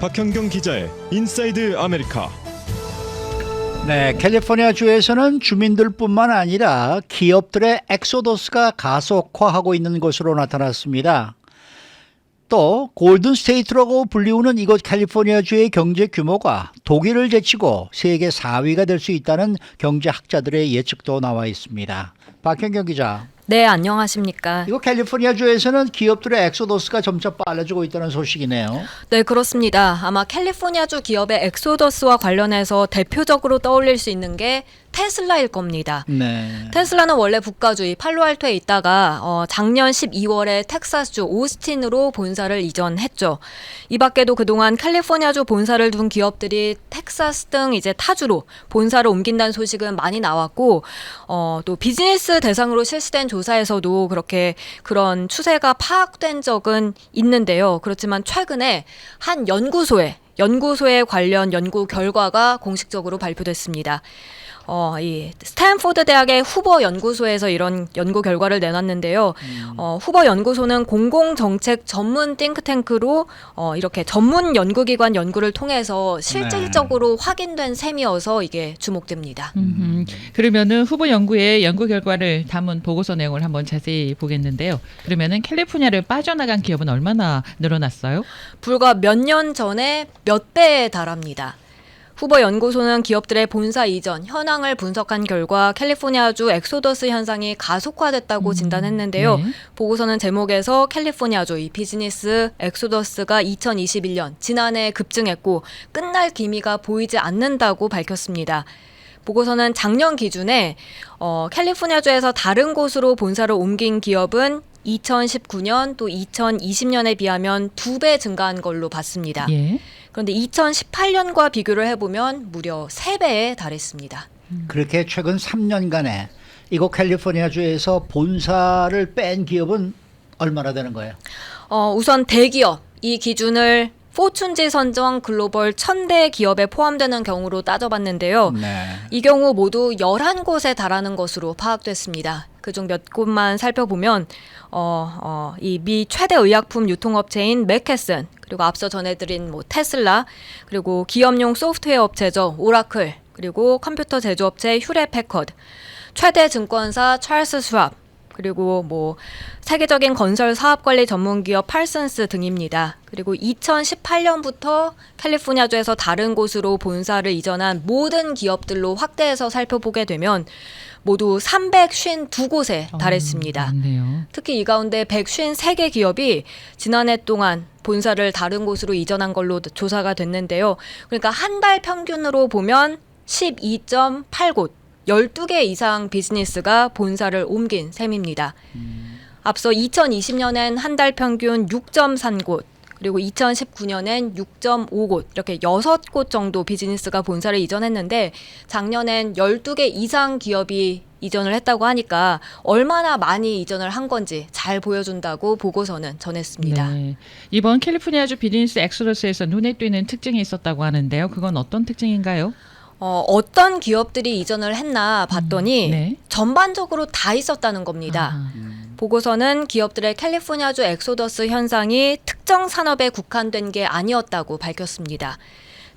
박현경 기자의 인사이드 아메리카. 네, 캘리포니아주에서는 주민들뿐만 아니라 기업들의 엑소더스가 가속화하고 있는 것으로 나타났습니다. 또 골든스테이트라고 불리우는 이곳 캘리포니아주의 경제 규모가 독일을 제치고 세계 4위가 될 수 있다는 경제학자들의 예측도 나와 있습니다. 박현경 기자. 네, 안녕하십니까. 이거 캘리포니아주에서는 기업들의 엑소더스가 점차 빨라지고 있다는 소식이네요. 네, 그렇습니다. 아마 캘리포니아주 기업의 엑소더스와 관련해서 대표적으로 떠올릴 수 있는 게 테슬라일 겁니다. 네. 테슬라는 원래 북가주의 팔로알토에 있다가 작년 12월에 텍사스주 오스틴으로 본사를 이전했죠. 이 밖에도 그동안 캘리포니아주 본사를 둔 기업들이 텍사스 등 이제 타주로 본사를 옮긴다는 소식은 많이 나왔고, 또 비즈니스 대상으로 실시된 조사에서도 그런 추세가 파악된 적은 있는데요. 그렇지만 최근에 한 연구소에 관련 연구 결과가 공식적으로 발표됐습니다. 이 스탠포드 대학의 후보 연구소에서 이런 연구 결과를 내놨는데요. 후보 연구소는 공공정책 전문 띵크탱크로 이렇게 전문 연구기관 연구를 통해서 실질적으로 확인된 셈이어서 이게 주목됩니다. 그러면은 후보 연구의 연구 결과를 담은 보고서 내용을 한번 자세히 보겠는데요. 그러면은 캘리포니아를 빠져나간 기업은 얼마나 늘어났어요? 불과 몇 년 전에 몇 배에 달합니다. 후보 연구소는 기업들의 본사 이전 현황을 분석한 결과 캘리포니아주 엑소더스 현상이 가속화됐다고 진단했는데요. 네. 보고서는 제목에서 캘리포니아주 이 비즈니스 엑소더스가 2021년 지난해 급증했고 끝날 기미가 보이지 않는다고 밝혔습니다. 보고서는 작년 기준에 캘리포니아주에서 다른 곳으로 본사를 옮긴 기업은 2019년 또 2020년에 비하면 2배 증가한 걸로 봤습니다. 예. 그런데 2018년과 비교를 해보면 무려 3배에 달했습니다. 그렇게 최근 3년간에 이곳 캘리포니아주에서 본사를 뺀 기업은 얼마나 되는 거예요? 우선 대기업, 이 기준을 포춘지 선정 글로벌 1000대 기업에 포함되는 경우로 따져봤는데요. 네. 이 경우 모두 11곳에 달하는 것으로 파악됐습니다. 그중 몇 곳만 살펴보면 이 미 최대 의약품 유통업체인 맥케슨, 그리고 앞서 전해드린 테슬라, 그리고 기업용 소프트웨어 업체죠 오라클, 그리고 컴퓨터 제조업체 휴렛패커드, 최대 증권사 찰스 슈왑, 그리고 세계적인 건설 사업관리 전문기업 팔슨스 등입니다. 그리고 2018년부터 캘리포니아주에서 다른 곳으로 본사를 이전한 모든 기업들로 확대해서 살펴보게 되면 모두 352곳에 달했습니다. 많네요. 특히 이 가운데 153개 기업이 지난해 동안 본사를 다른 곳으로 이전한 걸로 조사가 됐는데요. 그러니까 한 달 평균으로 보면 12.8곳, 12개 이상 비즈니스가 본사를 옮긴 셈입니다. 앞서 2020년엔 한 달 평균 6.3곳, 그리고 2019년엔 6.5곳, 이렇게 6곳 정도 비즈니스가 본사를 이전했는데 작년엔 12개 이상 기업이 이전을 했다고 하니까 얼마나 많이 이전을 한 건지 잘 보여준다고 보고서는 전했습니다. 네. 이번 캘리포니아주 비즈니스 엑소더스에서 눈에 띄는 특징이 있었다고 하는데요. 그건 어떤 특징인가요? 어떤 기업들이 이전을 했나 봤더니 네. 전반적으로 다 있었다는 겁니다. 보고서는 기업들의 캘리포니아주 엑소더스 현상이 특정 산업에 국한된 게 아니었다고 밝혔습니다.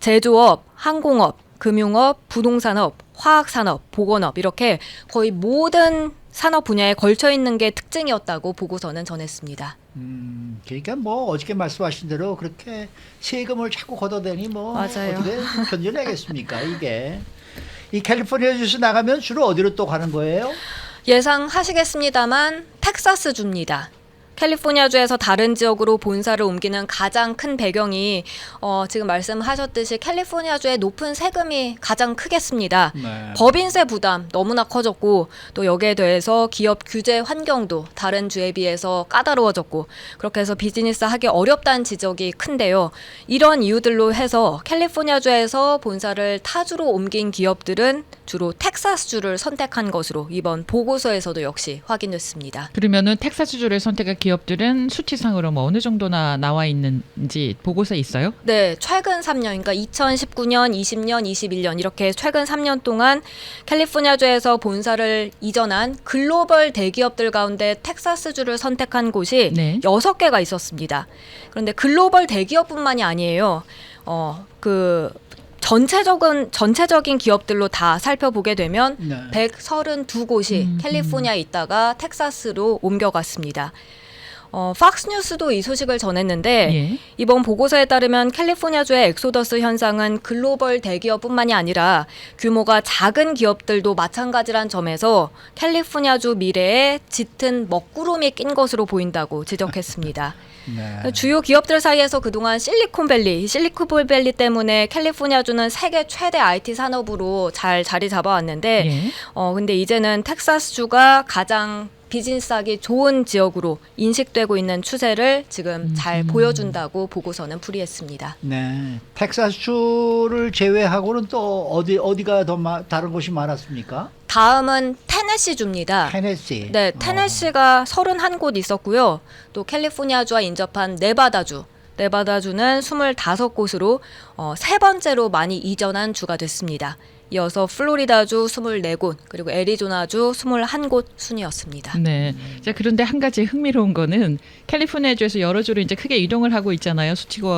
제조업, 항공업, 금융업, 부동산업, 화학산업, 보건업 이렇게 거의 모든 산업 분야에 걸쳐 있는 게 특징이었다고 보고서는 전했습니다. 그러니까 어저께 말씀하신 대로 그렇게 세금을 자꾸 걷어대니 맞아요. 어떻게 견뎌내겠습니까 이게. 이 캘리포니아주에서 나가면 주로 어디로 또 가는 거예요? 예상하시겠습니다만 텍사스주입니다. 캘리포니아주에서 다른 지역으로 본사를 옮기는 가장 큰 배경이 지금 말씀하셨듯이 캘리포니아주의 높은 세금이 가장 크겠습니다. 네. 법인세 부담 너무나 커졌고 또 여기에 대해서 기업 규제 환경도 다른 주에 비해서 까다로워졌고 그렇게 해서 비즈니스 하기 어렵다는 지적이 큰데요. 이런 이유들로 해서 캘리포니아주에서 본사를 타주로 옮긴 기업들은 주로 텍사스주를 선택한 것으로 이번 보고서에서도 역시 확인됐습니다. 그러면은 텍사스주를 선택한 기업들은 수치상으로 뭐 어느 정도나 나와 있는지 보고서에 있어요? 네, 최근 3년, 그러니까 2019년, 20년, 21년 이렇게 최근 3년 동안 캘리포니아주에서 본사를 이전한 글로벌 대기업들 가운데 텍사스주를 선택한 곳이 네. 6개가 있었습니다. 그런데 글로벌 대기업뿐만이 아니에요. 그 전체적인 기업들로 다 살펴보게 되면 네. 132곳이 캘리포니아에 있다가 텍사스로 옮겨갔습니다. 팍스뉴스도 이 소식을 전했는데 예. 이번 보고서에 따르면 캘리포니아주의 엑소더스 현상은 글로벌 대기업뿐만이 아니라 규모가 작은 기업들도 마찬가지란 점에서 캘리포니아주 미래에 짙은 먹구름이 낀 것으로 보인다고 지적했습니다. 네. 주요 기업들 사이에서 그동안 실리콘밸리 때문에 캘리포니아주는 세계 최대 IT 산업으로 잘 자리 잡아왔는데 예. 근데 이제는 텍사스주가 가장 비즈니스하기 좋은 지역으로 인식되고 있는 추세를 지금 잘 보여준다고 보고서는 풀이했습니다. 네. 텍사스주를 제외하고는 또 어디가 더 다른 곳이 많았습니까? 다음은 테네시주입니다. 테네시. 네, 테네시가 31곳 있었고요. 또 캘리포니아주와 인접한 네바다주는 25곳으로 세 번째로 많이 이전한 주가 됐습니다. 이어서 플로리다주 24곳, 그리고 애리조나주 21곳 순이었습니다. 네. 자, 그런데 한 가지 흥미로운 거는 캘리포니아주에서 여러 주로 이제 크게 이동을 하고 있잖아요.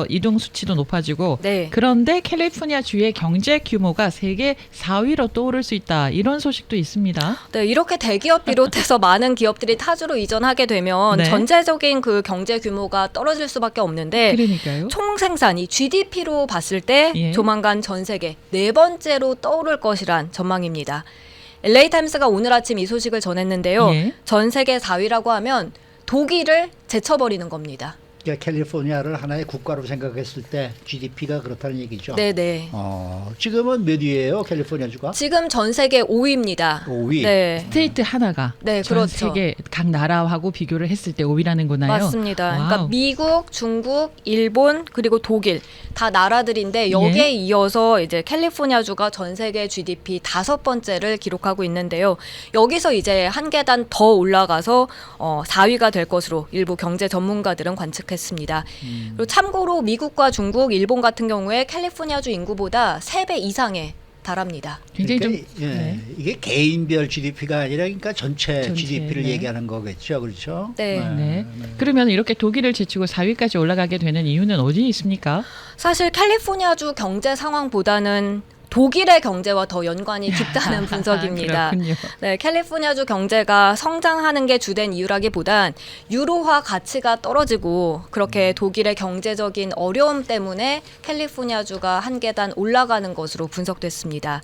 이동 수치도 높아지고. 네. 그런데 캘리포니아주의 경제 규모가 세계 4위로 떠오를 수 있다. 이런 소식도 있습니다. 네, 이렇게 대기업 비롯해서 많은 기업들이 타주로 이전하게 되면 네. 전체적인 그 경제 규모가 떨어질 수밖에 없는데 그러니까요. 총 생산이 GDP로 봤을 때 예. 조만간 전 세계 4번째로 떠오를 것이란 전망입니다. LA타임스가 오늘 아침 이 소식을 전했는데요. 예. 전 세계 4위라고 하면 독일을 제쳐버리는 겁니다. 그러니까 캘리포니아를 하나의 국가로 생각했을 때 GDP가 그렇다는 얘기죠. 네네. 지금은 몇 위예요, 캘리포니아주가? 지금 전 세계 5위입니다. 5위. 네. 스테이트 하나가 네, 전 그렇죠. 세계 각 나라하고 비교를 했을 때 5위라는 거나요? 맞습니다. 와우. 그러니까 미국, 중국, 일본 그리고 독일 다 나라들인데 여기에 예. 이어서 이제 캘리포니아주가 전 세계 GDP 5번째를 기록하고 있는데요. 여기서 이제 한 계단 더 올라가서 4위가 될 것으로 일부 경제 전문가들은 관측했습니다. 그리고 참고로 미국과 중국, 일본 같은 경우에 캘리포니아주 인구보다 3배 이상에 달합니다. 굉장히 좀 그러니까, 네. 이게 개인별 GDP가 아니라 그러니까 전체 전체, GDP를 네. 얘기하는 거겠죠, 그렇죠? 네. 네. 그러면 이렇게 독일을 제치고 4위까지 올라가게 되는 이유는 어디 있습니까? 사실 캘리포니아주 경제 상황보다는 독일의 경제와 더 연관이 깊다는 분석입니다. 그렇군요. 네, 캘리포니아주 경제가 성장하는 게 주된 이유라기보단 유로화 가치가 떨어지고 그렇게 독일의 경제적인 어려움 때문에 캘리포니아주가 한 계단 올라가는 것으로 분석됐습니다.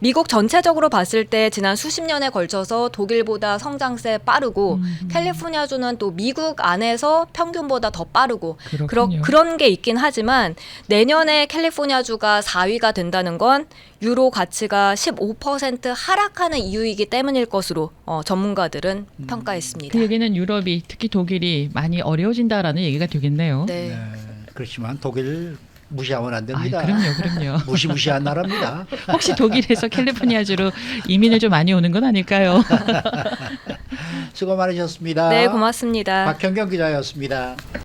미국 전체적으로 봤을 때 지난 수십 년에 걸쳐서 독일보다 성장세 빠르고 캘리포니아주는 또 미국 안에서 평균보다 더 빠르고 그렇군요. 그런 게 있긴 하지만 내년에 캘리포니아주가 4위가 된다는 건 유로 가치가 15% 하락하는 이유이기 때문일 것으로 전문가들은 평가했습니다. 그 얘기는 유럽이 특히 독일이 많이 어려워진다라는 얘기가 되겠네요. 네. 네. 그렇지만 독일 무시하면 안 아, 됩니다. 그럼요. 무시무시한 나라입니다. 혹시 독일에서 캘리포니아주로 이민을 좀 많이 오는 건 아닐까요? 수고 많으셨습니다. 네, 고맙습니다. 박현경 기자였습니다.